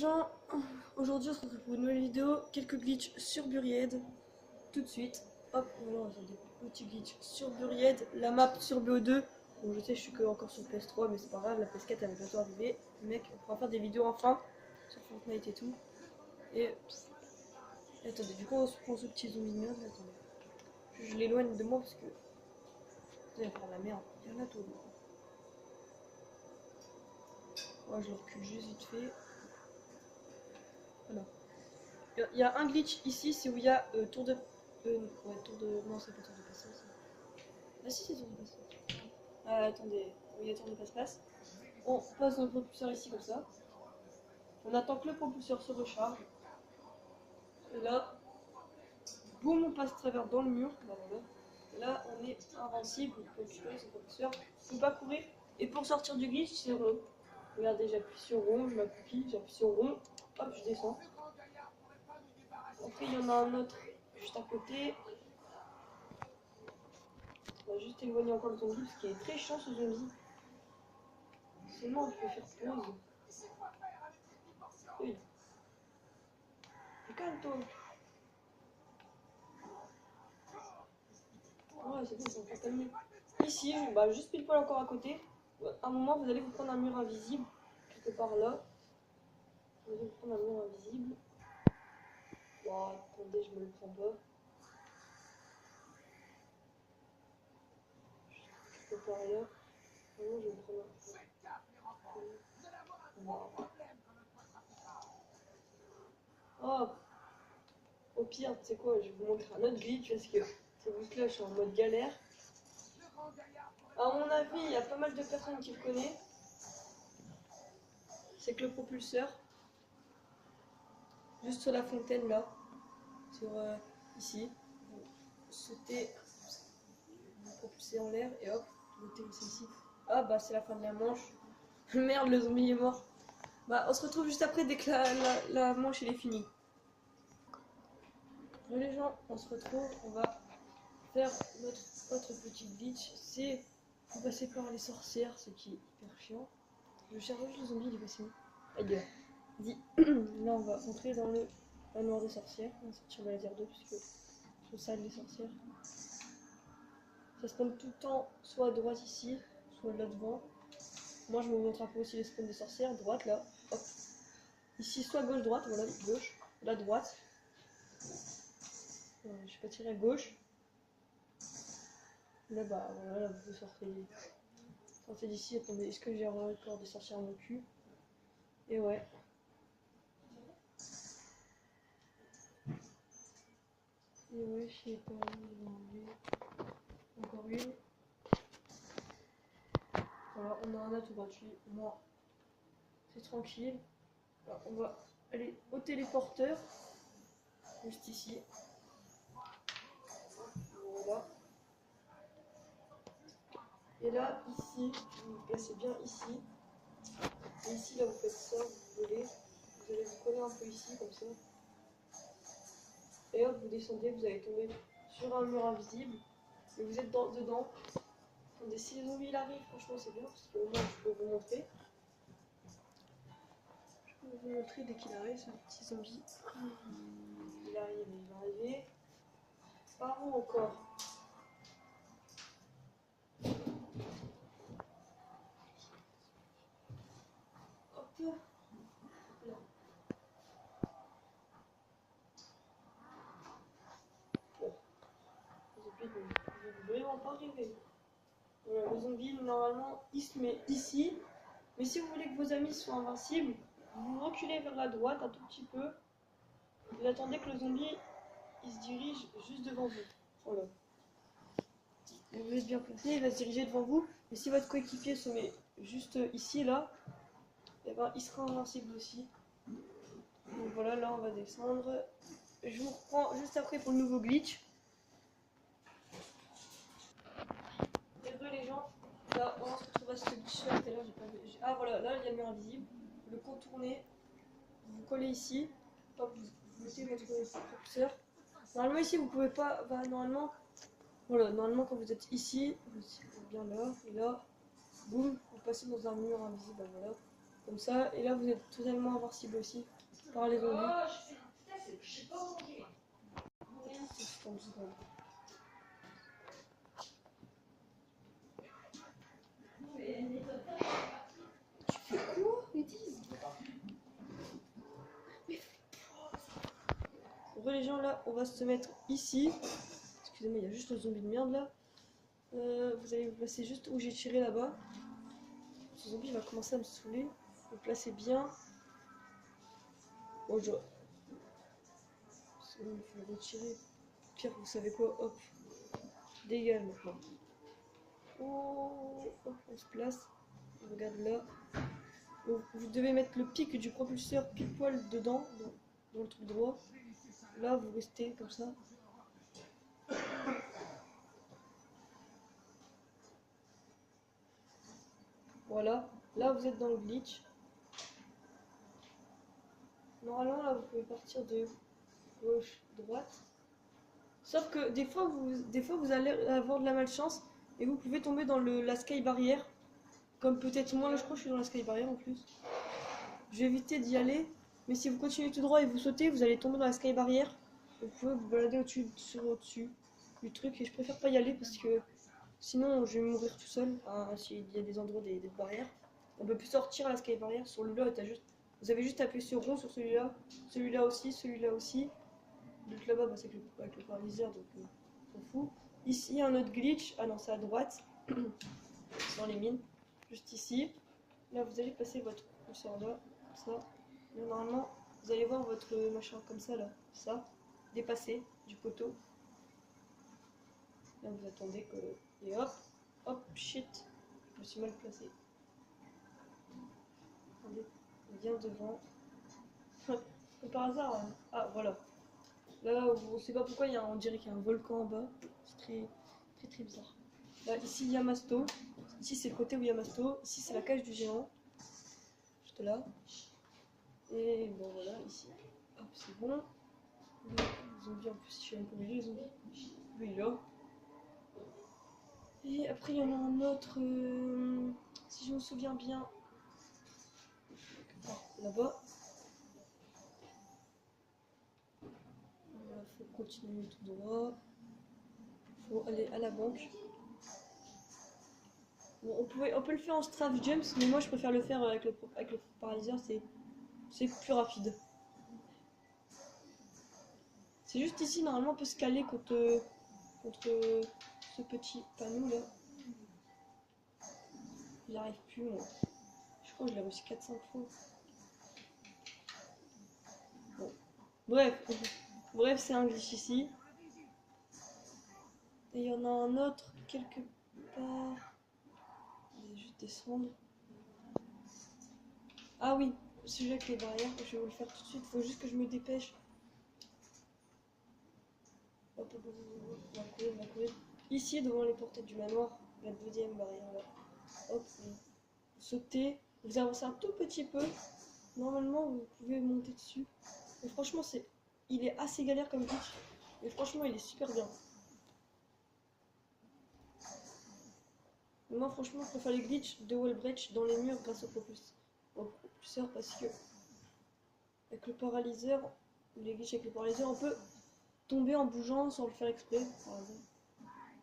gens, aujourd'hui on se retrouve pour une nouvelle vidéo, quelques glitches sur Buried, tout de suite. Hop, voilà, on a des petits glitches sur Buried, la map sur BO2. Bon, je sais, je suis que encore sur PS3, mais c'est pas grave, la PS4 elle va bientôt arriver. Mec, on pourra faire des vidéos enfin sur Fortnite et tout. Et attendez, du coup on se prend ce petit zoom in merde, attendez. Je l'éloigne de moi parce que vous allez faire la merde, il y en a tout. Ouais, je le recule juste vite fait. Voilà. Il y a un glitch ici, c'est où il y a tour de... ouais, tour de... Non, c'est pas tour de passage. Ah si, c'est tour de passage. Ah, attendez, il y a tour de passe-passe. On passe notre propulseur ici, comme ça. On attend que le propulseur se recharge. Et là, boum, on passe à travers dans le mur. Voilà. Et là, on est invincible. On peut récupérer son propulseur. On peut pas courir. Et pour sortir du glitch, c'est rond. Regardez, j'appuie sur rond, je m'appuie, j'appuie sur rond. Hop, je descends. Après, il y en a un autre juste à côté. On va juste éloigner encore le zombie parce qu'il est très chiant ce zombie. Seulement on peut faire pause. Oui. Calme-toi. Ouais, c'est bon, ça va calmer. Ici, bah, juste pile poil encore à côté. À un moment, vous allez vous prendre un mur invisible. Quelque part là. Vous allez vous prendre un mur invisible. Bon, attendez, je me le prends pas. Quelque part là. Vraiment, je vais me prendre un. Wow. Oh, au pire, tu sais quoi, je vais vous montrer un autre glitch parce que c'est vous là, je suis en mode galère. À mon avis, il y a pas mal de personnes qui le connaissent. C'est que le propulseur, juste sur la fontaine là, sur ici, vous sautez, vous propulsez en l'air et hop, vous atterrissez ici. Ah bah c'est la fin de la manche. Merde, le zombie est mort. Bah on se retrouve juste après dès que la manche elle est finie. Bon les gens, on se retrouve, on va faire notre petit glitch. C'est faut passer par les sorcières, ce qui est hyper chiant. Je cherche juste le zombie, il est passé où? Ailleurs. Vas-y. Là on va rentrer dans le manoir des sorcières. On va sortir le laser 2 puisque c'est ça les sorcières. Ça spawn tout le temps soit à droite ici, soit là devant. Moi je me montre un peu aussi les spawns des sorcières. Droite là, hop. Ici soit gauche droite, voilà gauche, là droite. Je vais pas tirer à gauche. Là bah voilà, là, vous sortez d'ici. Attendez, est-ce que j'ai encore des sorcières à mon cul? Et ouais. Et ouais, je sais pas où encore une. Voilà, on a un atout gratuit. Moi, c'est tranquille. Alors, on va aller au téléporteur. Juste ici. Voilà. Et là, ici, vous vous placez bien ici. Et ici, là, vous faites ça, vous voulez. Vous allez vous coller un peu ici, comme ça. Et hop, vous descendez, vous allez tomber sur un mur invisible. Et vous êtes dedans. Attendez, si les zombies arrivent, franchement, c'est bien, parce que moi, je peux vous montrer. Je peux vous montrer dès qu'il arrive, ce petit zombie. Il arrive, il va arriver. Par où encore? Hop là. Je vais vraiment pas arriver. Voilà, le zombie, normalement, il se met ici. Mais si vous voulez que vos amis soient invincibles, vous reculez vers la droite un tout petit peu. Vous attendez que le zombie, il se dirige juste devant vous. Voilà. Et vous êtes bien placé, il va se diriger devant vous. Et si votre coéquipier se met juste ici, là, et ben, il sera invincible aussi. Donc voilà, là, on va descendre. Je vous reprends juste après pour le nouveau glitch. Désolé les gens, là on se retrouve à ce glitch là, tout à l'heure j'ai pas vu. Ah voilà, là il y a le mur invisible, vous le contournez, vous vous collez ici, hop, vous mettez votre propulseur. Normalement ici vous pouvez pas, bah normalement, voilà, normalement quand vous êtes ici, vous tirez bien là, et là, boum, vous passez dans un mur invisible, bah, voilà. Comme ça, et là vous êtes totalement invincible aussi par les zombies. C'est en 10 secondes. Tu fais quoi, bêtise? Bon les gens, là on va se mettre ici. Excusez-moi, il y a juste le zombie de merde là. Vous allez vous placer juste où j'ai tiré là-bas. Ce zombie va commencer à me saouler. Vous placez bien. Bon, il faut le retirer. Pire, vous savez quoi? Hop. Dégage maintenant. Oh, hop, on se place. On regarde là. Donc, vous devez mettre le pic du propulseur pile poil dedans, dans le truc droit. Là, vous restez comme ça. Voilà. Là, vous êtes dans le glitch. Normalement, là, vous pouvez partir de gauche, droite. Sauf que des fois, vous allez avoir de la malchance et vous pouvez tomber dans la sky barrière. Comme peut-être moi, là, je crois que je suis dans la sky barrière en plus. Je vais éviter d'y aller. Mais si vous continuez tout droit et vous sautez, vous allez tomber dans la sky barrière. Vous pouvez vous balader au-dessus du truc. Et je préfère pas y aller parce que sinon, je vais mourir tout seul. Hein, s'il y a des endroits, des barrières. On peut plus sortir à la sky barrière. Sur le là, vous avez juste appuyé sur rond sur celui-là. Celui-là aussi, celui-là aussi. Donc là-bas, bah, c'est avec le paralyseur, donc on s'en fout. Ici, il y a un autre glitch. Ah non, c'est à droite. Dans les mines. Juste ici. Là, vous allez passer votre curseur là, comme ça. Là, normalement, vous allez voir votre machin comme ça, là. Ça. Dépasser du poteau. Là, vous attendez que... Et hop. Hop, shit. Je me suis mal placé. Attendez. Bien devant. Comme par hasard. Hein. Ah, voilà. Là, on sait pas pourquoi, on dirait qu'il y a un volcan en bas. C'est très bizarre. Là, ici, il y a Masto. Ici, c'est le côté où il y a Masto. Ici, c'est la cage du géant. Juste là. Et bon, voilà, ici. Hop, c'est bon. Les zombies, en plus, je suis un peu les zombies. Lui, là. Et après, il y en a un autre. Si je me souviens bien. Là-bas. Il faut continuer tout droit. Faut aller à la banque. Bon, on peut le faire en strafe jumps, mais moi je préfère le faire avec le paralyseur, c'est plus rapide. C'est juste ici, normalement on peut se caler contre ce petit panneau là. Il arrive plus, moi. Je crois que je l'ai reçu 4-5 fois. Bon. Bref, c'est un glitch ici. Et il y en a un autre quelque part. Je vais juste descendre. Ah oui, celui avec les barrières, je vais vous le faire tout de suite, faut juste que je me dépêche. Hop, on va courir. Ici, devant les portails du manoir, la deuxième barrière là. Hop, vous sautez, vous avancez un tout petit peu. Normalement, vous pouvez monter dessus. Mais franchement, il est assez galère comme glitch. Mais franchement, il est super bien. Mais moi, franchement, je préfère les glitches de wall breach dans les murs grâce au propulseur parce que avec le paralyseur, les glitches avec le paralyseur, on peut tomber en bougeant sans le faire exprès, par exemple.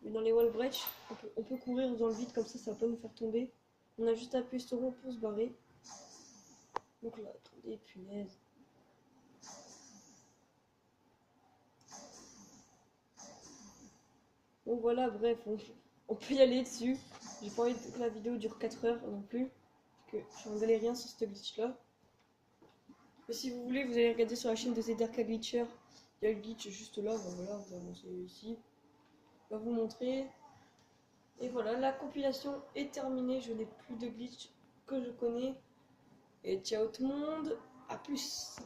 Mais dans les wall breach, on peut courir dans le vide comme ça va pas nous faire tomber. On a juste appuyé sur rond pour se barrer. Donc là, attendez, punaise. Bon voilà, bref, on peut y aller dessus. J'ai pas envie que la vidéo dure 4 heures non plus. Parce que je suis en galérien sur ce glitch là. Mais si vous voulez, vous allez regarder sur la chaîne de ZRK Glitcher. Il y a le glitch juste là, ben voilà, vous avancez ici. Je vais vous montrer. Et voilà, la compilation est terminée. Je n'ai plus de glitch que je connais. Et ciao tout le monde, à plus.